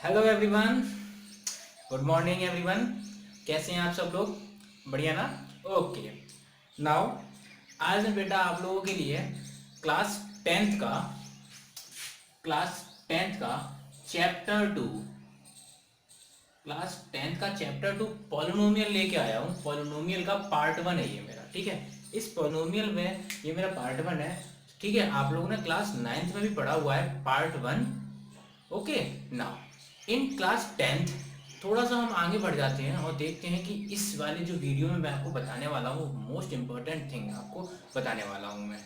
Hello everyone, good morning everyone. कैसे हैं आप सब लोग? बढ़िया ना? ओके। नाउ आज मैं बेटा आप लोगों के लिए क्लास टेंथ का क्लास टेंथ का चैप्टर 2 क्लास टेंथ का चैप्टर 2 पॉलिनोमियल लेके आया हूँ। पॉलिनोमियल का पार्ट 1 है ये मेरा, ठीक है। इस पॉलिनोमियल में ये मेरा पार्ट 1 है, ठीक है। आप लोगों ने क्लास 9th में भी पढ़ा हुआ है part 1। Okay. Now in class tenth थोड़ा सा हम आगे बढ़ जाते हैं और देखते हैं कि इस वाले जो वीडियो में मैं आपको बताने वाला हूँ, मोस्ट इम्पोर्टेंट थिंग आपको बताने वाला हूँ मैं,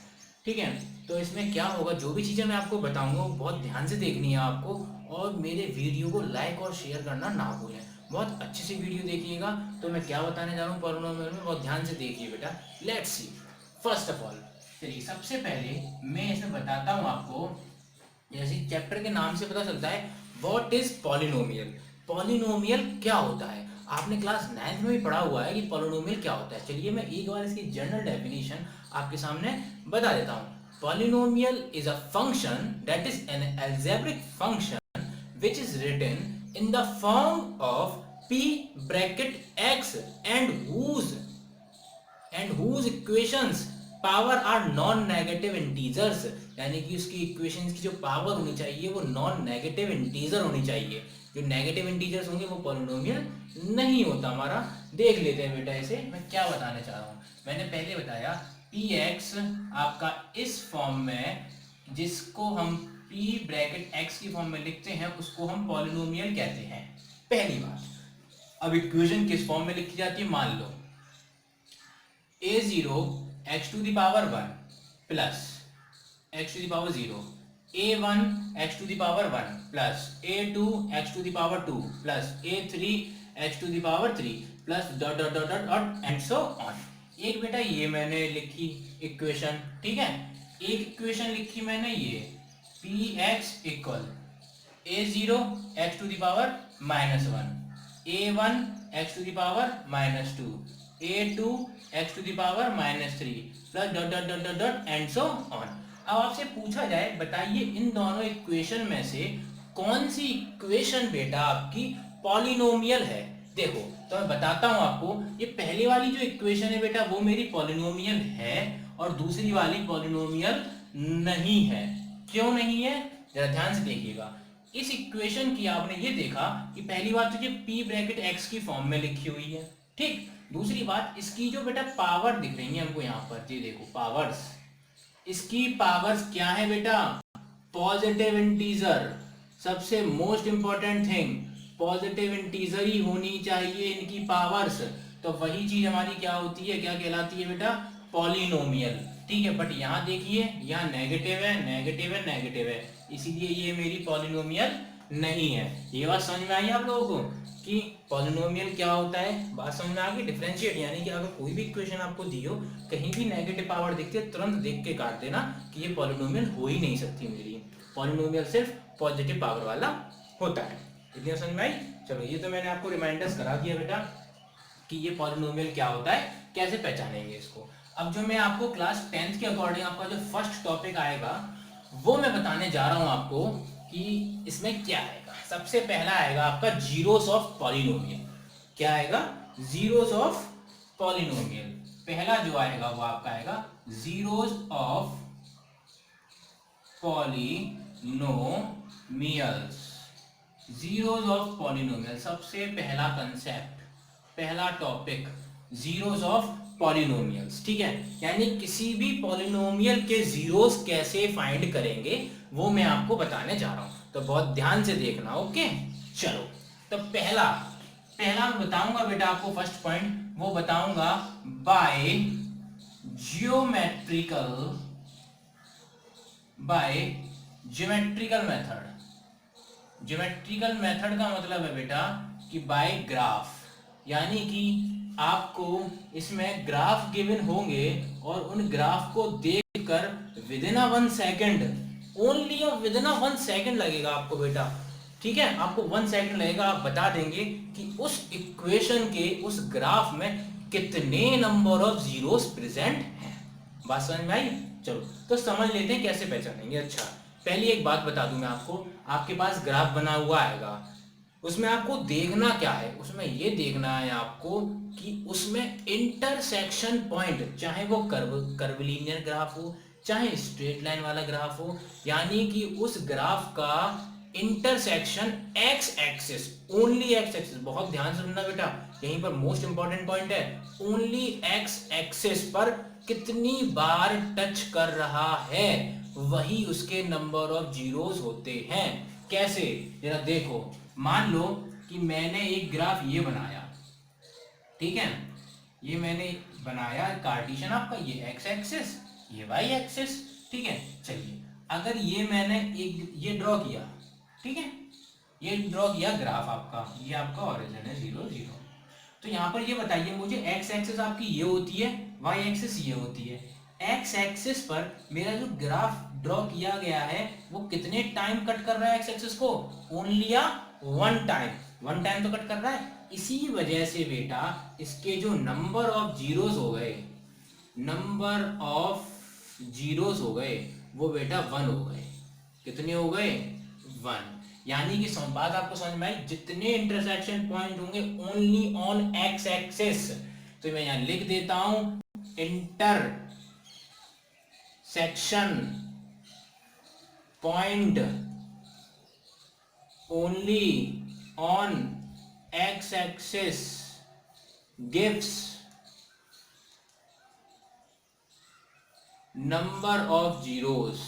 ठीक है। तो इसमें क्या होगा, जो भी चीज़ें मैं आपको बताऊंगा वो बहुत ध्यान से देखनी है आपको, और मेरे वीडियो को लाइक और शेयर करना ना भूलें। बहुत अच्छे से वीडियो देखिएगा। तो मैं क्या बताने जा रहा हूँ पॉलिनोमियल में, बहुत ध्यान से देखिए बेटा। Let's see. First of all, चलिए सबसे पहले मैं इसमें बताता हूँ आपको। जैसे चैप्टर के नाम से पता चलता है, व्हाट इज पॉलिनोमियल। पॉलिनोमियल क्या होता है? आपने क्लास 9th में भी पढ़ा हुआ है कि पॉलिनोमियल क्या होता है। चलिए मैं एक बार इसकी जनरल डेफिनेशन आपके सामने बता देता हूँ। Polynomial is a function that is an algebraic function which is written in the form of p bracket x and whose equations power are non negative integers. यानी कि उसकी इक्वेशंस की जो पावर होनी चाहिए वो नॉन नेगेटिव इंटीजर होनी चाहिए। जो नेगेटिव इंटीजर्स होंगे वो पॉलिनोमियल नहीं होता हमारा। देख लेते हैं बेटा इसे मैं क्या बताने चाह रहा हूँ। मैंने पहले बताया पी एक्स आपका इस फॉर्म में, जिसको हम p ब्रैकेट x की फॉर्म में लिखते हैं, उसको हम पॉलिनोमियल कहते हैं। पहली बात। अब इक्वेशन किस फॉर्म में लिखी जाती है, मान लो a0 x to the power 1 plus x to the power 0, a1 x to the power 1 plus a2 x to the power 2 plus a3 x to the power 3 plus dot dot dot dot dot and so on। एक बेटा ये मैंने लिखी equation, ठीक है। एक equation लिखी मैंने ये P x equal a0 x to the power -1, a1 x to the power -2, a2 x to the power -3 plus dot dot dot dot dot and so on. अब आपसे पूछा जाए, बताइए इन दोनों इक्वेशन में से कौन सी इक्वेशन बेटा आपकी पॉलिनोमियल है। देखो तो मैं बताता हूं आपको, ये पहले वाली जो इक्वेशन है बेटा वो मेरी पॉलिनोमियल है, और दूसरी वाली पॉलिनोमियल नहीं है। क्यों नहीं है, जरा ध्यान से देखिएगा। इस इक्वेशन की आपने ये देखा कि पहली बात तो ये p ब्रैकेट x की फॉर्म में लिखी हुई है, ठीक। दूसरी बात, इसकी जो बेटा पावर दिख रही है हमको यहाँ पर, ये देखो पावर्स, इसकी पावर्स क्या है बेटा, पॉजिटिव इंटीजर। सबसे most important thing, positive integer ही होनी चाहिए इनकी पावर्स। तो वही चीज हमारी क्या होती है, क्या कहलाती है बेटा, पॉलिनोमियल, ठीक है। बट यहाँ देखिए, यहाँ नेगेटिव है नेगेटिव है नेगेटिव है, इसीलिए ये मेरी पॉलिनोमियल नहीं है। ये बात समझ में आई आप लोगों को कि पॉलिनोमियल क्या होता है? बात समझ में आ गई। डिफरेंशिएट यानी कि अगर कोई भी इक्वेशन आपको दी हो, कहीं भी नेगेटिव पावर दिखती है, तुरंत देख के काट देना कि ये पॉलिनोमियल हो ही नहीं सकती मेरी। पॉलिनोमियल सिर्फ पॉजिटिव पावर वाला होता है। इतनी समझ में आई? चलो ये तो मैंने आपको रिमाइंडर्स करा दिया बेटा कि ये पॉलिनोमियल क्या होता है, कैसे पहचानेंगे इसको। अब जो मैं आपको क्लास 10th के अकॉर्डिंग आपका जो फर्स्ट टॉपिक आएगा वो मैं बताने जा रहा हूं आपको कि इसमें क्या आएगा। सबसे पहला आएगा आपका जीरोस ऑफ पॉलिनोमियल। क्या आएगा? Zeros of polynomial. पहला जो आएगा वो आपका आएगा zeros of polynomials. Zeros of polynomial, सबसे पहला कंसेप्ट, पहला टॉपिक, जीरोस ऑफ पॉलिनोमियल्स, ठीक है। यानी किसी भी पॉलिनोमियल के जीरोस कैसे फाइंड करेंगे वो मैं आपको बताने जा रहा हूं, तो बहुत ध्यान से देखना। ओके चलो, तो पहला पहला मैं बताऊंगा बेटा आपको, फर्स्ट पॉइंट वो बताऊंगा by geometrical method. Geometrical method का मतलब है बेटा कि बाय ग्राफ, यानी कि आपको इसमें ग्राफ गिवन होंगे और उन ग्राफ को देखकर विदिन अ 1 सेकेंड, ओनली विदिन अ 1 सेकेंड लगेगा आपको बेटा, ठीक है। आपको 1 सेकेंड लगेगा, आप बता देंगे कि उस इक्वेशन के उस ग्राफ में कितने नंबर ऑफ जीरोस प्रेजेंट हैं। बात समझ में आई? चलो तो समझ लेते हैं कैसे पहचानेंगे। अच्छा, पहली एक बात बता दूं मैं आपको, आपके पास ग्राफ बना हुआ आएगा, उसमें आपको देखना क्या है, उसमें ये देखना है आपको कि उसमें इंटरसेक्शन पॉइंट, चाहे वो कर्वलीनियर ग्राफ हो चाहे स्ट्रेट लाइन वाला ग्राफ हो, यानी कि उस ग्राफ का intersection x axis, only x axis, बहुत ध्यान से सुनना बेटा, यहीं पर मोस्ट इंपॉर्टेंट पॉइंट है, ओनली एक्स एक्सिस पर कितनी बार टच कर रहा है, वही उसके नंबर ऑफ जीरोस होते हैं। कैसे, जरा देखो, मान लो कि मैंने एक ग्राफ ये बनाया, ठीक है, ये मैंने बनाया कार्टेशियन आपका, ये एक्स एक्सिस ये वाई एक्सिस, ठीक है। चलिए अगर ये मैंने एक ये ड्रॉ किया, ठीक है, ये ड्रॉ किया ग्राफ आपका, ये आपका ओरिजिन है 0 0। तो यहाँ पर ये बताइए मुझे, एक्स एक्सिस आपकी ये होती है, वाई एक्सिस ये होती है, एक्स एक्सिस पर मेरा जो ग्राफ ड्रॉ किया गया है वो कितने टाइम कट कर रहा है एक्स एक्सिस को, only one time, one time तो कट कर रहा है। इसी वजह से बेटा इसके जो नंबर ऑफ जीरोस हो गए, नंबर ऑफ जीरोस हो गए वो बेटा 1 हो गए। कितने हो गए, 1। यानी कि बात आपको समझ में आई, जितने इंटरसेक्शन पॉइंट होंगे ओनली ऑन एक्स एक्सिस, तो मैं यहां लिख देता हूं inter section point only on x axis gives number of zeros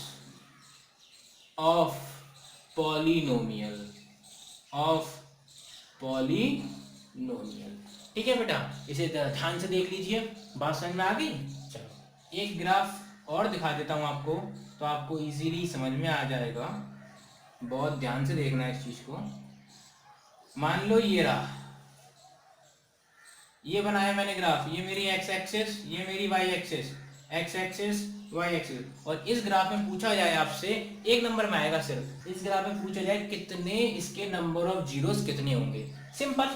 of polynomial, ठीक है बेटा, इसे ध्यान से देख लीजिए, बात समझ में आ गई। चलो एक ग्राफ और दिखा देता हूं आपको, तो आपको इजीली समझ में आ जाएगा, बहुत ध्यान से देखना है इस चीज को। मान लो ये रहा, ये बनाया मैंने ग्राफ, ये मेरी एक्स एक्सिस, ये मेरी y axis, x axis y axis, और इस ग्राफ में पूछा जाए आपसे, एक नंबर में आएगा सिर्फ, इस ग्राफ में पूछा जाए कितने इसके नंबर ऑफ जीरोस कितने होंगे। सिंपल,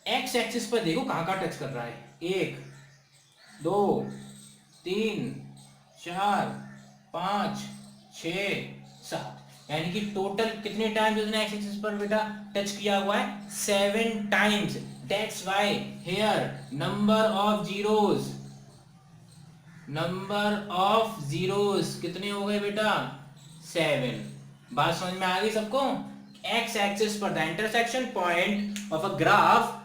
एक्स एक्सिस पर देखो कहां कहां टच कर रहा है, 1 2 3 4 5 6 7, यानी कि टोटल कितने टाइम्स उसने एक्स एक्सिस पर बेटा टच किया हुआ है, 7 times. That's why here number of zeros, number of zeros कितने हो गए बेटा, 7। बात समझ में आ गई सबको। एक्स एक्सिस पर the intersection point of a graph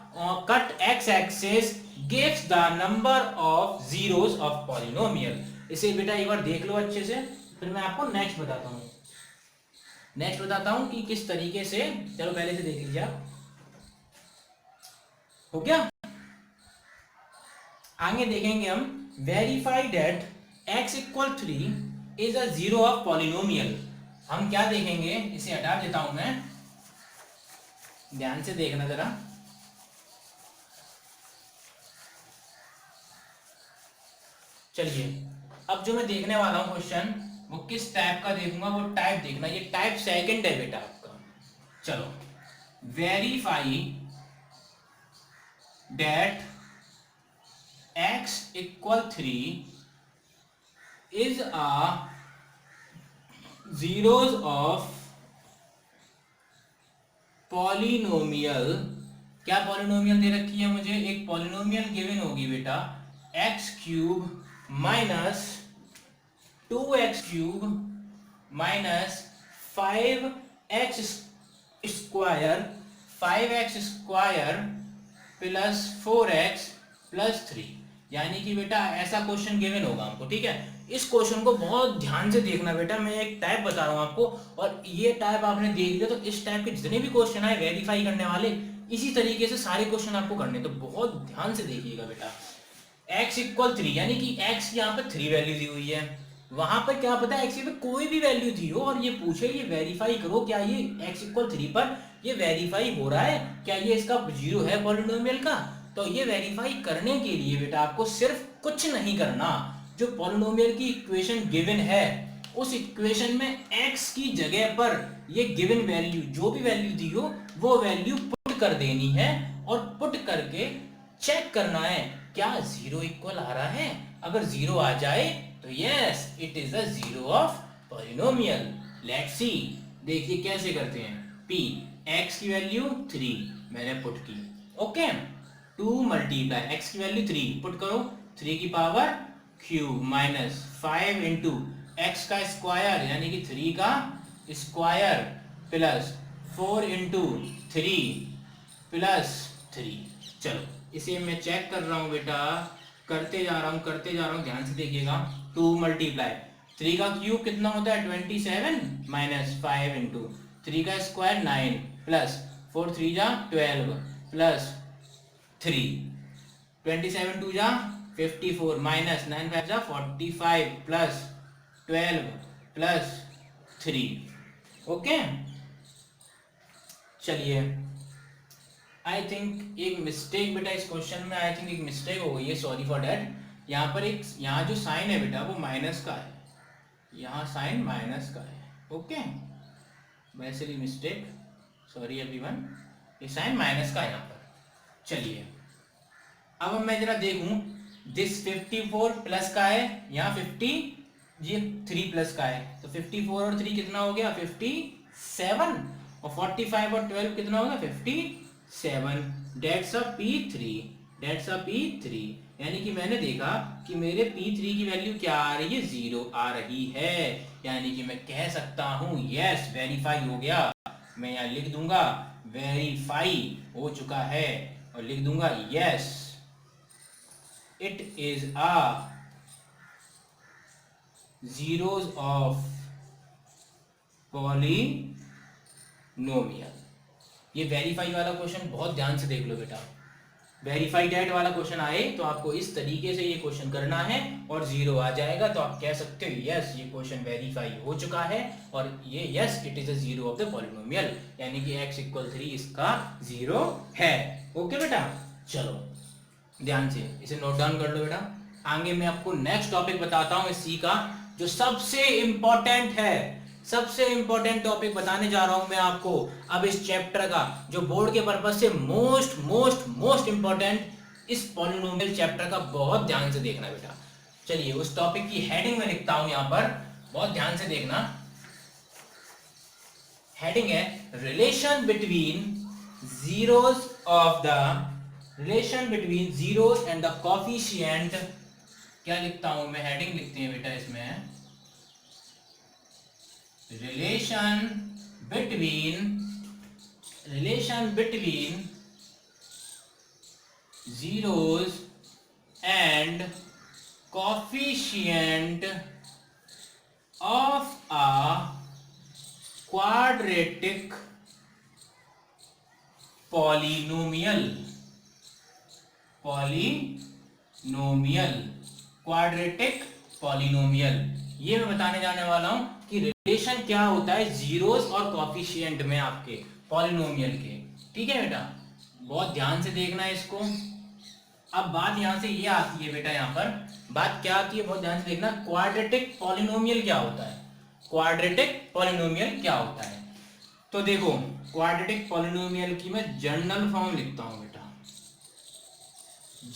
cut x axis gives the number of zeros of polynomial. इसे बेटा एक बार देख लो अच्छे से, फिर मैं आपको नेक्स्ट बताता हूं, नेक्स्ट बताता हूं कि किस तरीके से। चलो पहले से देख लीजिए आप, हो गया। आगे देखेंगे हम, verify that x equal 3 is a zero of polynomial. हम क्या देखेंगे, इसे हटा देता हूं मैं, ध्यान से देखना जरा। चलिए अब जो मैं देखने वाला हूं क्वेश्चन, वो किस टाइप का देखूंगा, वो टाइप देखना, ये टाइप सेकंड है बेटा आपका। चलो, verify that x equal 3 is a zeros of polynomial। क्या पॉलिनोमियल दे रखी है मुझे, एक पॉलिनोमियल गिवन होगी बेटा, x cube minus 2x cube minus 5x square, 5x square plus 4x plus 3। यानी कि बेटा ऐसा क्वेश्चन गिवन होगा हमको, ठीक है। इस क्वेश्चन को बहुत ध्यान से देखना बेटा, मैं एक टाइप बता रहा हूं आपको, और ये टाइप आपने देख लिया तो इस टाइप के जितने भी क्वेश्चन आए वेरीफाई करने वाले, इसी तरीके से सारे क्वेश्चन आपको करने, तो बहुत ध्यान से देखिएगा बेटा। x इक्वल 3, यानी कि x यहाँ पे 3 वैल्यू दी हुई है, वहां पर क्या पता है x पे कोई भी वैल्यू दी हो, और ये पूछे ये वेरीफाई करो क्या ये x इक्वल 3 पर ये वेरीफाई हो रहा है, क्या ये इसका जीरो है पॉलिनोमियल का। तो ये वेरीफाई करने के लिए बेटा आपको सिर्फ कुछ नहीं करना, जो पॉलिनोमियल की इक्वेशन गिवन है उस इक्वेशन में x की जगह पर ये गिवन वैल्यू, जो भी वैल्यू दी हो वो वैल्यू पुट कर देनी है, और पुट करके चेक करना है क्या जीरो इक्वल आ रहा है। अगर जीरो आ जाए तो yes it is a zero of polynomial. Let's see, देखिए कैसे करते हैं। p x की वैल्यू 3 मैंने पुट की, ओके। 2 मल्टीप्लाई x की वैल्यू 3 पुट करो, 3 की power cube minus 5 into x का स्क्वायर यानी कि 3 का स्क्वायर प्लस 4 इंटू 3 प्लस 3। चलो इसे मैं चेक कर रहा हूं बेटा, करते जा रहा हूं, ध्यान से देखिएगा। 2 मल्टीप्लाई 3 का क्यूब कितना होता है 27 माइनस 5 इंटू 3 का स्क्वायर 9 प्लस 4 3 जा 12 प्लस 3, 27 2 जा 54 माइनस 9 5 जा 45 प्लस 12 प्लस 3, ओके। चलिए आई थिंक एक मिस्टेक बेटा इस क्वेश्चन में, आई थिंक एक मिस्टेक हो गई है, सॉरी फॉर डैट। यहाँ पर एक, यहाँ जो साइन है बेटा वो माइनस का है, यहाँ साइन माइनस का है, ओके। वैसे भी मिस्टेक, सॉरी एवरीवन, ये साइन माइनस का है यहाँ पर। चलिए अब मैं जरा देखूं, दिस 54 प्लस का है, यहाँ 50 ये 3 प्लस का है, तो 54 और 3 कितना हो गया 57, और 45 और 12 कितना होगा 57, डेट्स अ P3, डेट्स अ P3। यानी कि मैंने देखा कि मेरे P3 की वैल्यू क्या आ रही है 0 आ रही है, यानी कि मैं कह सकता हूं यस वेरीफाई हो गया। मैं यहाँ लिख दूंगा वेरीफाई हो चुका है, और लिख दूंगा yes it is a zeros of polynomial। ये वेरीफाई वाला क्वेश्चन बहुत ध्यान से देख लो बेटा, वेरीफाई डेट वाला क्वेश्चन आए तो आपको इस तरीके से ये क्वेश्चन करना है, और 0 आ जाएगा तो आप कह सकते हो यस ये क्वेश्चन वेरीफाई हो चुका है, और ये yes it is a zero of the polynomial, यानी कि x इक्वल 3 इसका 0 है, ओके बेटा। चलो ध्यान से इसे नोट डाउन कर लो बेटा। आगे मैं आपको नेक्स्ट टॉपिक बताता हूं इस सी का, जो सबसे इंपॉर्टेंट है, सबसे इंपॉर्टेंट टॉपिक बताने जा रहा हूं मैं आपको अब इस चैप्टर का, जो बोर्ड के पर्पज से मोस्ट मोस्ट मोस्ट इंपॉर्टेंट, इस पॉलिनोमियल चैप्टर का बहुत ध्यान से देखना बेटा। चलिए उस टॉपिक की हेडिंग में लिखता हूं यहां पर, बहुत ध्यान से देखना। हेडिंग है relation between zeros of the, relation between zeros and the coefficient. क्या लिखता हूं मैं, हेडिंग लिखते हैं बेटा इसमें, relation between zeros and coefficient of a quadratic polynomial, quadratic polynomial. ये मैं बताने जाने वाला हूं कि रिलेशन क्या होता है जीरोस और कोफिशिएंट में आपके पॉलिनोमियल के, ठीक है बेटा, बहुत ध्यान से देखना है इसको। अब बात यहां से ये आती है बेटा, यहां पर बात क्या आती है बहुत ध्यान से देखना, क्वाड्रेटिक पॉलिनोमियल क्या होता है, क्वाड्रेटिक पॉलिनोमियल क्या होता है। तो देखो क्वाड्रेटिक पॉलिनोमियल की मैं जनरल फॉर्म लिखता हूं बेटा,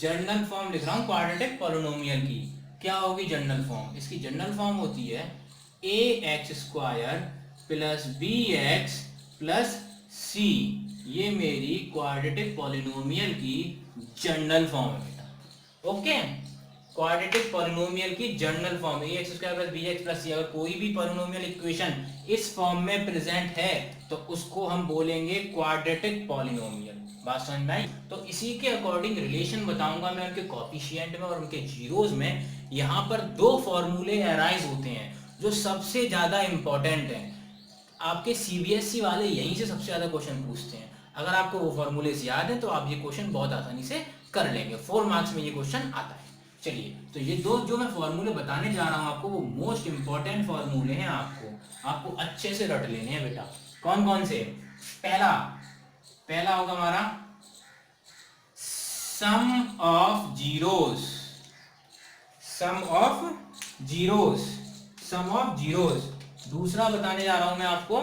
जनरल फॉर्म लिख रहा हूं क्वाड्रेटिक पॉलिनोमियल की। क्या होगी जनरल फॉर्म, इसकी जनरल फॉर्म होती है ax square plus bx plus c, ये मेरी क्वाड्रेटिक पॉलिनोमियल की जनरल फॉर्म है बेटा, ओके। क्वाड्रेटिक पॉलिनोमियल की general form ax square plus bx plus c। अगर कोई भी पॉलिनोमियल इक्वेशन इस फॉर्म में प्रेजेंट है तो उसको हम बोलेंगे क्वाड्रेटिक पॉलिनोमियल, बात समझ में आई। तो इसी के अकॉर्डिंग रिलेशन बताऊंगा मैं उनके कोफिशिएंट में और उनके जीरोस में। यहाँ पर दो फॉर्मूले अराइज होते हैं जो सबसे ज्यादा इंपॉर्टेंट हैं, आपके सीबीएसई वाले यहीं से सबसे ज्यादा क्वेश्चन पूछते हैं। अगर आपको वो फॉर्मूलेस याद है तो आप ये क्वेश्चन बहुत आसानी से कर लेंगे, 4 मार्क्स में ये क्वेश्चन आता है। चलिए तो ये दो जो मैं फॉर्मूले बताने जा रहा हूं आपको, वो मोस्ट इंपॉर्टेंट फॉर्मूले हैं, आपको अच्छे से रट लेने हैं बेटा। कौन कौन से, पहला होगा हमारा सम ऑफ जीरोस, दूसरा बताने जा रहा हूं मैं आपको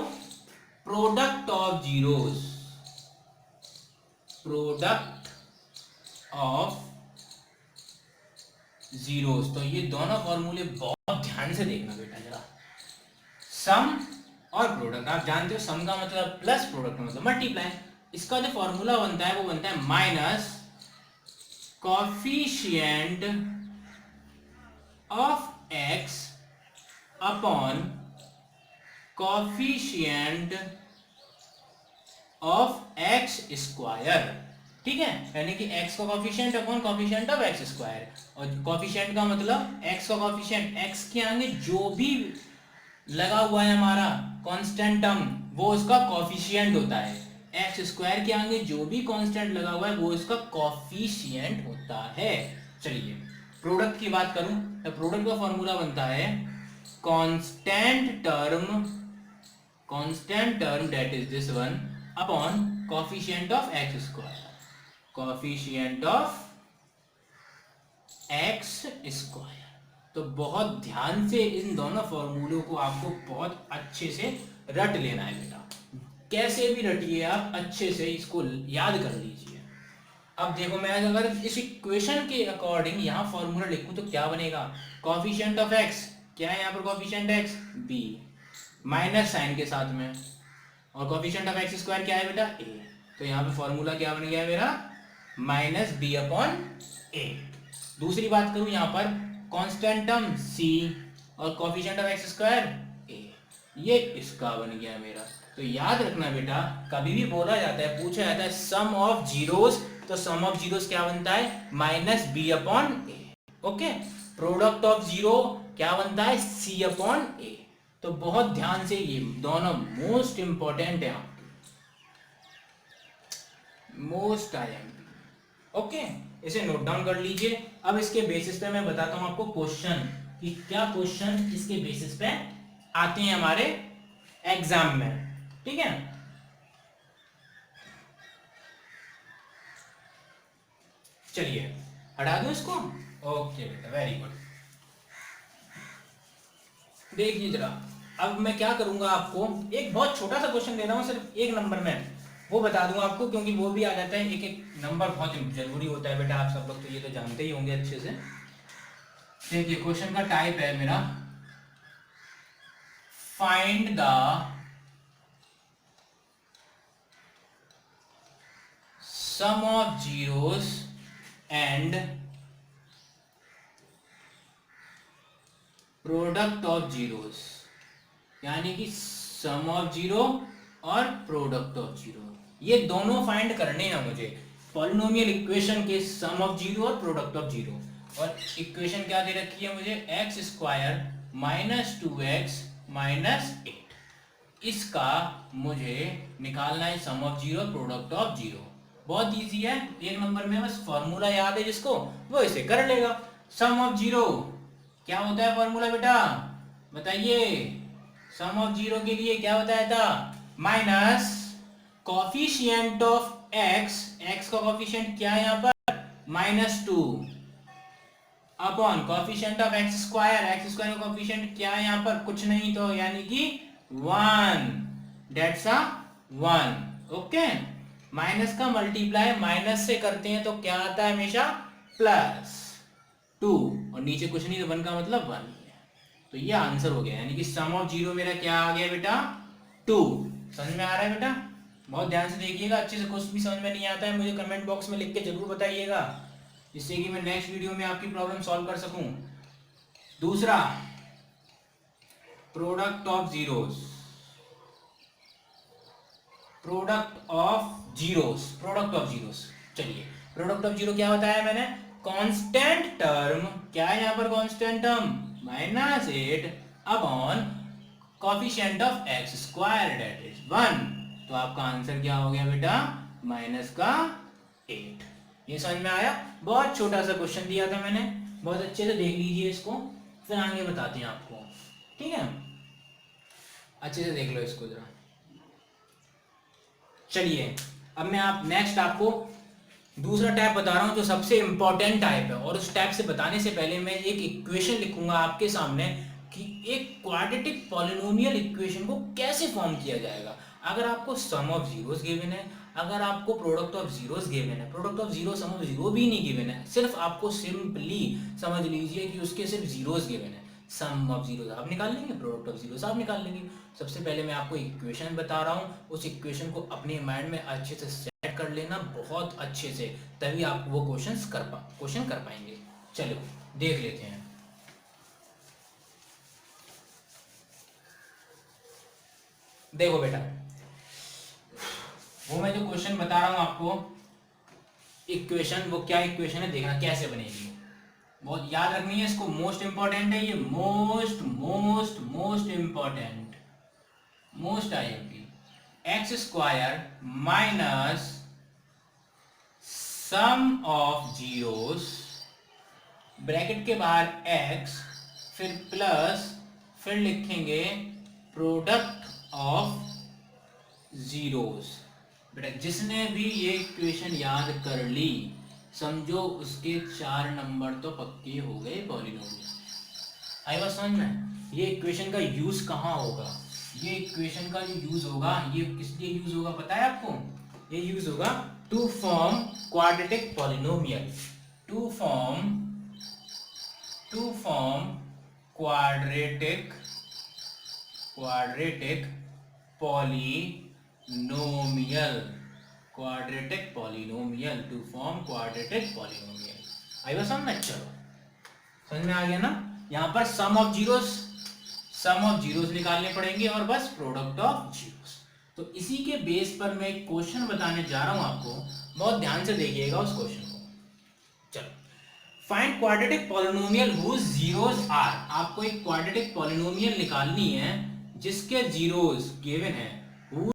प्रोडक्ट ऑफ जीरोस। तो ये दोनों फॉर्मूले बहुत ध्यान से देखना बेटा जरा, सम और प्रोडक्ट। आप जानते हो सम का मतलब प्लस, प्रोडक्ट का मतलब मल्टीप्लाई। इसका जो फॉर्मूला बनता है वो बनता है minus coefficient of x upon coefficient of x square. ठीक है, यानी कि x का coefficient upon coefficient of x square. और कॉफिशिएंट का मतलब x का कॉफिशिएंट, x के आगे जो भी लगा हुआ है हमारा कांस्टेंट टर्म वो उसका कॉफिशिएंट होता है। एक्स स्क्वायर के आगे जो भी कांस्टेंट लगा हुआ है वो इसका कॉफिशिएंट होता है। चलिए प्रोडक्ट की बात करूं तो प्रोडक्ट का फॉर्मूला बनता है constant term that is this one upon coefficient of x square, coefficient of x square। तो बहुत ध्यान से इन दोनों फॉर्मूलों को आपको बहुत अच्छे से रट लेना है बेटा। कैसे भी रटिए आप, अच्छे से इसको याद कर लीजिए। अब देखो मैं अगर इस इक्वेशन के अकॉर्डिंग यहाँ फॉर्मूला लिखूं तो क्या बनेगा, coefficient of x, क्या है यहाँ पर coefficient x b, minus sign के साथ में, और कोफिशिएंट ऑफ एक्स स्क्वायर क्या है बेटा a। तो यहाँ पे फॉर्मूला क्या बन गया मेरा, माइनस बी अपॉन ए। दूसरी बात करूं यहाँ पर कांस्टेंट टर्म c और coefficient of x square a, ये इसका बन गया मेरा। तो याद रखना बेटा, कभी भी बोला जाता है, पूछा जाता है सम ऑफ जीरोस, तो सम ऑफ जीरोस क्या बनता है, minus b upon a. Okay, product of zero क्या बनता है, c अपॉन ए। तो बहुत ध्यान से, ये दोनों मोस्ट इंपॉर्टेंट है आपके, मोस्ट IMP। ओके, इसे नोट डाउन कर लीजिए। अब इसके बेसिस पे मैं बताता हूं आपको क्वेश्चन, कि क्या क्वेश्चन इसके बेसिस पे आते हैं हमारे एग्जाम में। ठीक है, चलिए हटा दो इसको। ओके बेटा, वेरी गुड। देखिए जरा, अब मैं क्या करूंगा, आपको एक बहुत छोटा सा क्वेश्चन दे रहा हूं, सिर्फ 1 नंबर में, वो बता दूंगा आपको, क्योंकि वो भी आ जाता है, एक एक नंबर बहुत जरूरी होता है बेटा। आप सब लोग तो ये तो जानते ही होंगे अच्छे से। देखिए क्वेश्चन का टाइप है मेरा, find the sum of zeros and product of zeros, यानी कि सम ऑफ जीरो और प्रोडक्ट ऑफ जीरो, ये दोनों फाइंड करने हैं मुझे, पॉलिनोमियल इक्वेशन के सम ऑफ जीरो और प्रोडक्ट ऑफ जीरो। और इक्वेशन क्या दे रखी है मुझे, x square minus 2x minus 8, इसका मुझे निकालना है sum of zero, product of zero. बहुत इजी है, 1 नंबर में बस फॉर्मूला याद है जिसको, वो इसे कर लेगा। सम ऑफ जीरो क्या होता है फॉर्मूला बेटा, बताइए। सम ऑफ जीरो के लिए क्या बताया था, minus coefficient of x, x का कॉफिशिएंट क्या है यहाँ पर, -2, upon coefficient of x square, x square का कॉफिशिएंट क्या है यहाँ पर, कुछ नहीं तो यानी कि 1, दैट्स अ 1। ओके, माइनस का मल्टीप्लाई माइनस से करते हैं तो क्या आता है हमेशा, +2, और नीचे कुछ नहीं तो 1 का मतलब 1 ही है। तो ये आंसर हो गया, यानी कि सम ऑफ जीरो मेरा क्या आ गया बेटा, 2। समझ में आ रहा है बेटा, बहुत ध्यान से देखिएगा। अच्छे से कुछ भी समझ में नहीं आता है मुझे कमेंट बॉक्स में लिख के जरूर बताइएगा, जिससे कि मैं नेक्स्ट वीडियो में आपकी प्रॉब्लम सॉल्व कर सकूं। दूसरा, product of zeros, product of zeros, product of zeros. चलिए प्रोडक्ट ऑफ जीरो क्या बताया मैंने, कांस्टेंट टर्म, क्या है यहाँ पर constant term, -8 upon coefficient of x square that is 1। तो आपका आंसर क्या हो गया बेटा, -8। ये समझ में आया, बहुत छोटा सा क्वेश्चन दिया था मैंने, बहुत अच्छे से देख लीजिए इसको, फिर आगे बताते हैं आपको। ठीक है, अच्छे से देख लो इसको जरा। चलिए अब मैं नेक्स्ट आपको दूसरा टाइप बता रहा हूं जो सबसे इंपॉर्टेंट टाइप है, और उस टाइप से बताने से पहले मैं एक इक्वेशन लिखूंगा आपके सामने कि एक क्वाड्रेटिक पॉलिनोमियल इक्वेशन को कैसे फॉर्म किया जाएगा। अगर आपको सम ऑफ जीरोस गिवन है, अगर आपको प्रोडक्ट ऑफ जीरोस गिवन है, product of zero sum of zero भी नहीं गिवन है, सिर्फ आपको सिंपली समझ लीजिए कि उसके सिर्फ जीरोस गिवन है, सम ऑफ जीरोस आप निकाल लेंगे, प्रोडक्ट ऑफ जीरोस आप निकाल लेंगे। सबसे पहले मैं आपको इक्वेशन बता रहा हूँ, उस इक्वेशन को अपने माइंड में अच्छे से सेट कर लेना, बहुत अच्छे से, तभी आप वो क्वेश्चन कर पाएंगे। चलो देख लेते हैं। देखो बेटा, वो मैं जो क्वेश्चन बता रहा हूं आपको, इक्वेशन, वो क्या इक्वेशन है देखना कैसे बनेगी, बहुत याद रखनी है इसको, मोस्ट इंपॉर्टेंट है ये, most most most important, most IMP. X square minus sum of zeros, bracket के बाहर एक्स, फिर प्लस, फिर लिखेंगे प्रोडक्ट ऑफ जीरोस। बेटा जिसने भी ये इक्वेशन याद कर ली, समझो उसके 4 नंबर तो पक्के हो गए पॉलिनोमियल। आई बात समझ में? ये इक्वेशन का यूज कहाँ होगा, ये इक्वेशन का जो यूज होगा, ये किस लिए यूज होगा पता है आपको? ये यूज होगा to form quadratic polynomial, to form quadratic polynomial, to form quadratic polynomial. आई बात समझ में? चलो समझ में आ गया ना? यहाँ पर सम ऑफ जीरोस निकालने पड़ेंगे और बस प्रोडक्ट ऑफ जीरोस। तो इसी के बेस पर मैं एक क्वेश्चन बताने जा रहा हूं आपको, बहुत ध्यान से देखिएगा उस क्वेश्चन को। चलो, find quadratic polynomial whose zeros are. आपको एक क्वाड्रेटिक पॉलिनोमियल निकालनी है जिसके जीरोस गिवन है, हुज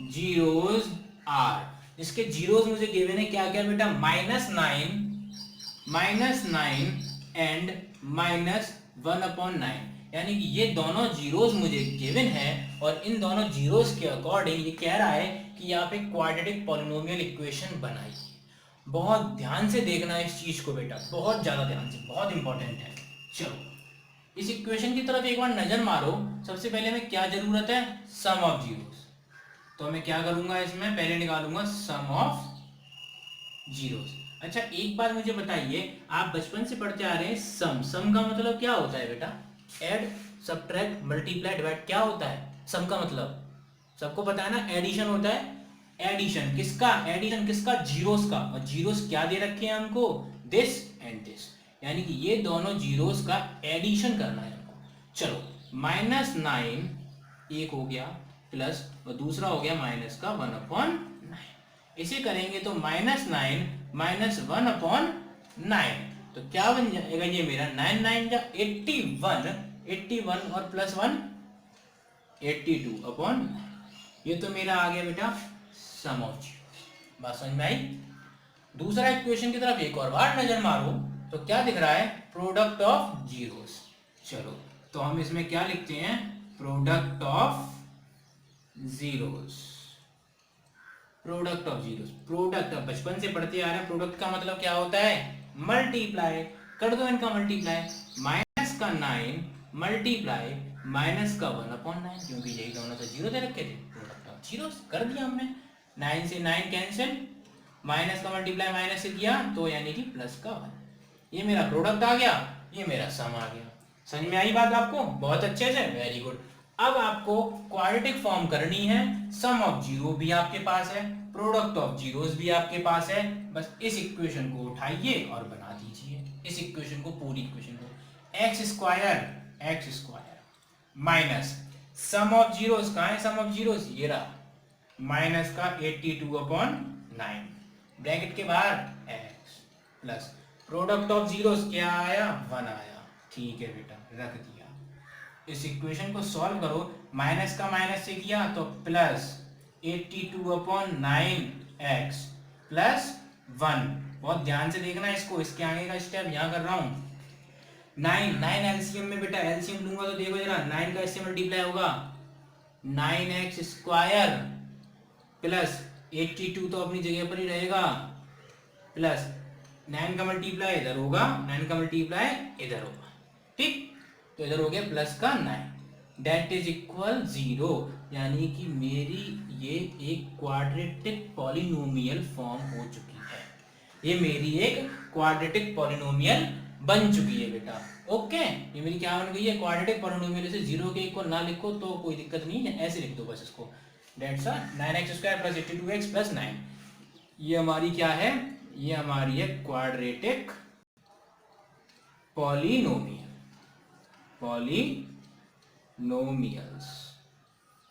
जीरोस आर, इसके जीरोस मुझे गिवन है क्या क्या बेटा? -9 एंड -1/9, यानी कि ये दोनों जीरोस मुझे गिवन है और इन दोनों जीरोस के अकॉर्डिंग ये कह रहा है कि यहाँ पे क्वाड्रेटिक पॉलिनोमियल इक्वेशन बनाइए। बहुत ध्यान से देखना है इस चीज को बेटा, बहुत ज्यादा ध्यान से, बहुत इंपॉर्टेंट है। चलो इस इक्वेशन की तरफ एक बार नजर मारो। सबसे पहले हमें क्या जरूरत है? Sum of zeros. तो मैं क्या करूंगा, इसमें पहले निकालूंगा सम ऑफ जीरोस। अच्छा एक बात मुझे बताइए, आप बचपन से पढ़ते आ रहे हैं सम का मतलब क्या होता है बेटा? ऐड, सब्ट्रैक्ट, मल्टीप्लाई, डिवाइड, क्या होता है सम का मतलब? सबको पता है ना, एडिशन होता है। एडिशन किसका? जीरोस का। और जीरोस क्या दे रखे हैं हमको? दिस एंड दिस, यानी कि ये दोनों जीरोस का एडिशन करना है हमको। चलो -9 एक हो गया, प्लस और दूसरा हो गया माइनस का 1/9। इसे करेंगे तो -9 -1/9, तो क्या बन जाएगा ये मेरा? 9 9 जा 81 और +1 82/9। ये तो मेरा आ गया बेटा सम ऑफ जीरोस। बात समझ में आई? दूसरा इक्वेशन की तरफ एक और बार नजर मारो तो क्या दिख रहा है? Product of zeros. चलो तो हम इसमें क्या लिखते हैं? Product of zeros. प्रोडक्ट अब बचपन से पढ़ते आ रहे हैं, प्रोडक्ट का मतलब क्या होता है? मल्टीप्लाई। कर दो इनका मल्टीप्लाई, -9 मल्टीप्लाई -1/9, क्योंकि यही दोनों तो जीरो दे रखे थे, प्रोडक्ट ऑफ जीरोस कर दिया हमने। 9 से 9 कैंसिल, माइनस का मल्टीप्लाई माइनस से किया तो यानी कि प्लस का 1। ये मेरा प्रोडक्ट आ गया, ये मेरा सम आ गया। समझ में आई बात आपको? बहुत अच्छे से, वेरी गुड। अब आपको क्वाड्रेटिक फॉर्म करनी है, सम ऑफ जीरो भी आपके पास है, प्रोडक्ट ऑफ जीरोस भी आपके पास है। बस इस इक्वेशन को उठाइए और बना दीजिए, इस इक्वेशन को, पूरी इक्वेशन को। X square minus sum of zeros, कहां है सम ऑफ जीरोस? ये रहा, माइनस का 82/9, ब्रैकेट के बाहर x, plus product of zeros क्या आया? 1 आया। ठीक है बेटा, रख दिया। इस इक्वेशन को सॉल्व करो, माइनस का माइनस से किया तो प्लस 82/9x प्लस 1। बहुत ध्यान से देखना इसको, इसके आगे का स्टेप यहाँ कर रहा हूं। 9 एलसीएम में बेटा, एलसीएम लूंगा तो देखो जरा, 9 का इससे मल्टीप्लाई होगा 9x स्क्वायर प्लस 82 तो अपनी जगह पर ही रहेगा, प्लस 9 का मल्टीप्लाई इधर होगा, 9 का मल्टीप्लाई इधर होगा। ठीक, तो इधर हो गया प्लस का 9, डेट इज इक्वल 0, यानी कि मेरी ये एक क्वाड्रेटिक पॉलिनोमियल फॉर्म हो चुकी है। ये मेरी एक क्वाड्रेटिक पॉलिनोमियल बन चुकी है बेटा। ओके, ये मेरी क्या बन गई है, क्वाड्रेटिक पॉलिनोमियल। इसे 0 के 1 को ना लिखो तो कोई दिक्कत नहीं है, ऐसे लिख दो बस इसको, डेट्स 9x² + 82x + 9। ये हमारी क्या है, ये हमारी है क्वाड्रेटिक पॉलिनोमियल, पॉलिनोमियल्स।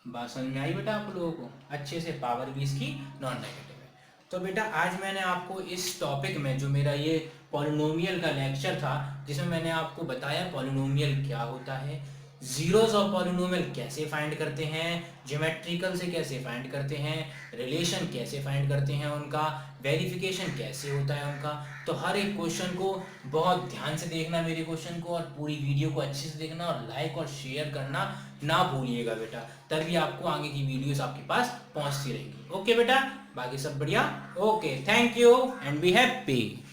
बात समझ में आई बेटा आप लोगों को अच्छे से? पावर भी इसकी नॉन नेगेटिव है। तो बेटा आज मैंने आपको इस टॉपिक में, जो मेरा ये पॉलिनोमियल का लेक्चर था, जिसमें मैंने आपको बताया पॉलिनोमियल क्या होता है, जीरोस ऑफ पॉलिनोमियल कैसे फाइंड करते हैं, ज्योमेट्रिकल से कैसे फाइंड करते हैं, रिलेशन कैसे फाइंड करते हैं उनका, वेरिफिकेशन कैसे होता है उनका। तो हर एक क्वेश्चन को बहुत ध्यान से देखना मेरे क्वेश्चन को, और पूरी वीडियो को अच्छे से देखना, और लाइक और शेयर करना ना भूलिएगा बेटा, तभी आपको आगे की वीडियोस आपके पास पहुंचती रहेगी। ओके बेटा, बाकी सब बढ़िया। Okay, thank you and be happy.